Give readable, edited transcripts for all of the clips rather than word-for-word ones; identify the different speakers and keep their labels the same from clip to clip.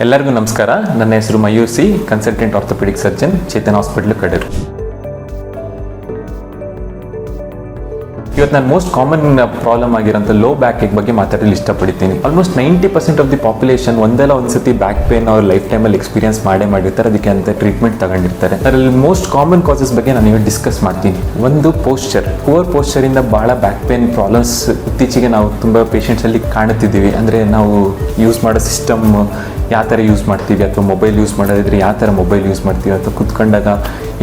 Speaker 1: ಎಲ್ಲರಿಗೂ ನಮಸ್ಕಾರ. ನನ್ನ ಹೆಸರು Mayur C, consultant orthopaedic surgeon, Chetan hospital Kadur. ಇವತ್ತು ನಾನು ಮೋಸ್ಟ್ ಕಾಮನ್ ಪ್ರಾಬ್ಲಮ್ ಆಗಿರೋಂಥ ಲೋ ಬ್ಯಾಕ್ ಏಕ್ ಬಗ್ಗೆ ಮಾತಾಡಲು ಇಷ್ಟಪಡ್ತೀನಿ. ಆಲ್ಮೋಸ್ಟ್ 90% ಆಫ್ ದಿ ಪಾಪ್ಯುಲೇಷನ್ ಒಂದಲ್ಲ ಒಂದ್ಸತಿ ಬ್ಯಾಕ್ ಪೇನ್ ಅವ್ರ ಲೈಫ್ ಟೈಮಲ್ಲಿ ಎಕ್ಸ್ಪೀರಿಯನ್ಸ್ ಮಾಡಿರ್ತಾರೆ, ಅದಕ್ಕೆ ಅಂತ ಟ್ರೀಟ್ಮೆಂಟ್ ತಗೊಂಡಿರ್ತಾರೆ. ಅದರಲ್ಲಿ ಮೋಸ್ಟ್ ಕಾಮನ್ ಕಾಸಸ್ ಬಗ್ಗೆ ನಾನು ಇವತ್ತು ಡಿಸ್ಕಸ್ ಮಾಡ್ತೀನಿ. ಒಂದು ಪೋಸ್ಚರ್, ಪುವರ್ ಪೋಸ್ಚರಿಂದ ಭಾಳ ಬ್ಯಾಕ್ ಪೇನ್ ಪ್ರಾಬ್ಲಮ್ಸ್ ಇತ್ತೀಚೆಗೆ ನಾವು ತುಂಬ ಪೇಷಂಟ್ಸಲ್ಲಿ ಕಾಣುತ್ತಿದ್ದೀವಿ. ಅಂದರೆ ನಾವು ಯೂಸ್ ಮಾಡೋ ಸಿಸ್ಟಮ್ ಯಾವ ಥರ ಯೂಸ್ ಮಾಡ್ತೀವಿ, ಅಥವಾ ಮೊಬೈಲ್ ಯೂಸ್ ಮಾಡೋದಿದ್ರೆ ಯಾವ ಥರ ಮೊಬೈಲ್ ಯೂಸ್ ಮಾಡ್ತೀವಿ, ಅಥವಾ ಕುತ್ಕೊಂಡಾಗ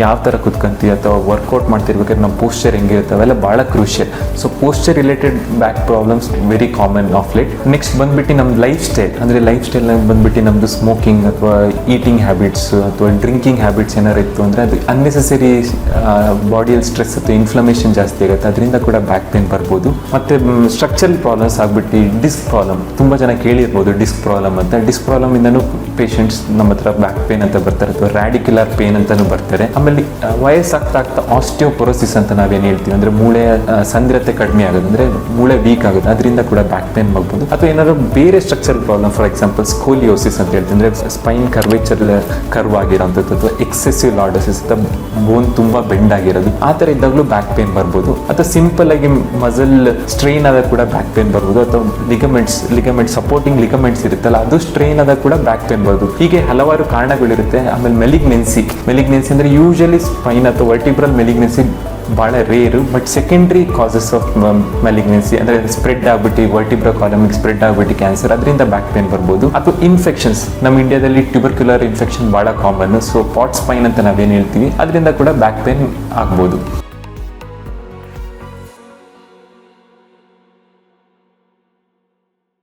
Speaker 1: ಯಾವ ಥರ ಕುತ್ಕೊಂತೀವಿ, ಅಥವಾ ವರ್ಕೌಟ್ ಮಾಡ್ತಿರ್ಬೇಕಾದ್ರೆ ನಮ್ಮ ಪೋಸ್ಚರ್ ಹೆಂಗಿರುತ್ತೆ, ಅವೆಲ್ಲ ಭಾಳ crucial. So posture related back problems very common of late. Next ಬಂದ್ಬಿಟ್ಟು ನಮ್ಮ ಲೈಫ್ ಸ್ಟೈಲ್, ಅಂದರೆ ಲೈಫ್ ಸ್ಟೈಲ್ನಾಗ ಬಂದ್ಬಿಟ್ಟು ನಮ್ಮದು ಸ್ಮೋಕಿಂಗ್ ಅಥವಾ ಈಟಿಂಗ್ ಹ್ಯಾಬಿಟ್ಸ್ ಅಥವಾ ಡ್ರಿಂಕಿಂಗ್ ಹ್ಯಾಬಿಟ್ಸ್ ಏನಾರು ಇತ್ತು ಅಂದರೆ ಅದು ಅನ್ನೆಸೆಸರಿ ಬಾಡಿಯಲ್ಲಿ ಸ್ಟ್ರೆಸ್ ಅಥವಾ ಇನ್ಫ್ಲಮೇಷನ್ ಜಾಸ್ತಿ ಆಗುತ್ತೆ, ಅದರಿಂದ ಕೂಡ ಬ್ಯಾಕ್ ಪೇನ್ ಬರ್ಬೋದು. ಮತ್ತು ಸ್ಟ್ರಕ್ಚರಲ್ ಪ್ರಾಬ್ಲಮ್ಸ್ ಆಗ್ಬಿಟ್ಟು ಡಿಸ್ಕ್ ಪ್ರಾಬ್ಲಮ್, ತುಂಬ ಜನ ಕೇಳಿರ್ಬೋದು ಡಿಸ್ಕ್ ಪ್ರಾಬ್ಲಮ್ ಅಂತ. ಡಿಸ್ಕ್ ಪ್ರಾಬ್ಲಮ್ ಇಂದನೂ ಪೇಷಂಟ್ಸ್ ನಮ್ಮ ಹತ್ರ ಬ್ಯಾಕ್ ಪೇನ್ ಅಂತ ಬರ್ತಾರೆ, ಅಥವಾ ರ್ಯಾಡಿಕ್ಯುಲರ್ ಪೇನ್ ಅಂತಲೂ ಬರ್ತಾರೆ. ಆಮೇಲೆ ವಯಸ್ಸಾಗ್ತಾ ಆಸ್ಟಿಯೋಪೊರೋಸಿಸ್ ಅಂತ ನಾವೇನು ಹೇಳ್ತೀವಿ, ಅಂದರೆ ಮೂಳೆಯ ಸಾಂದ್ರತೆ ಕಡಿಮೆ ಆಗೋದು, ಅಂದರೆ ಮೂಳೆ ವೀಕ್ ಆಗೋದು, ಅದರಿಂದ ಕೂಡ ಬ್ಯಾಕ್ ಪೇನ್ ಬರ್ಬೋದು. ಅಥವಾ ಏನಾದ್ರು ಬೇರೆ structural problem, for example scoliosis ಅಂತ ಹೇಳ್ತೀವಿ, ಅಂದರೆ ಸ್ಪೈನ್ ಕರ್ವೇಚರ್ ಕರ್ವ್ ಆಗಿರೋಂಥದ್ದು, ಅಥವಾ ಎಕ್ಸೆಸಿವ್ ಲಾರ್ಡೋಸಿಸ್ ಅಥವಾ ಬೋನ್ ತುಂಬ ಬೆಂಡ್ ಆಗಿರೋದು, ಆ ಥರ ಇದ್ದಾಗಲೂ ಬ್ಯಾಕ್ ಪೇನ್ ಬರ್ಬೋದು. ಅಥವಾ ಸಿಂಪಲ್ ಆಗಿ ಮಸಲ್ ಸ್ಟ್ರೈನ್ ಆದಾಗ ಕೂಡ ಬ್ಯಾಕ್ ಪೇನ್ ಬರ್ಬೋದು. ಅಥವಾ ಲಿಗಮೆಂಟ್ ಸಪೋರ್ಟಿಂಗ್ ಲಿಗಮೆಂಟ್ಸ್ ಇರುತ್ತಲ್ಲ, ಅದು ಸ್ಟ್ರೈನ್ ಆದಾಗ ಕೂಡ ಬ್ಯಾಕ್ ಪೇನ್ ಬರ್ಬೋದು. ಹೀಗೆ ಹಲವಾರು ಕಾರಣಗಳಿರುತ್ತೆ. ಆಮೇಲೆ ಮೆಲಿಗ್ನೆನ್ಸಿ ಅಂದರೆ ಯೂಶಲಿ ಸ್ಪೈನ್ ಅಥವಾ ವರ್ಟಿಬ್ರಲ್ ಮೆಲಿಗ್ನೆನ್ಸಿ ಭಾಳ rare, but secondary causes of malignancy ಅಂದರೆ ಸ್ಪ್ರೆಡ್ ಆಗ್ಬಿಟ್ಟು ವರ್ಟಿಬ್ರಾ ಕಾಲಮಿಗೆ ಸ್ಪ್ರೆಡ್ ಆಗ್ಬಿಟ್ಟು ಕ್ಯಾನ್ಸರ್, ಅದರಿಂದ ಬ್ಯಾಕ್ ಪೇನ್ ಬರ್ಬೋದು. ಅಥವಾ ಇನ್ಫೆಕ್ಷನ್ಸ್, ನಮ್ಮ ಇಂಡಿಯಾದಲ್ಲಿ ಟ್ಯೂಬರ್ಕ್ಯುಲರ್ ಇನ್ಫೆಕ್ಷನ್ ಭಾಳ ಕಾಮನ್. ಸೊ ಪಾಟ್ ಸ್ಪೈನ್ ಅಂತ ನಾವೇನು ಹೇಳ್ತೀವಿ, ಅದರಿಂದ ಕೂಡ ಬ್ಯಾಕ್ ಪೇನ್ ಆಗ್ಬೋದು.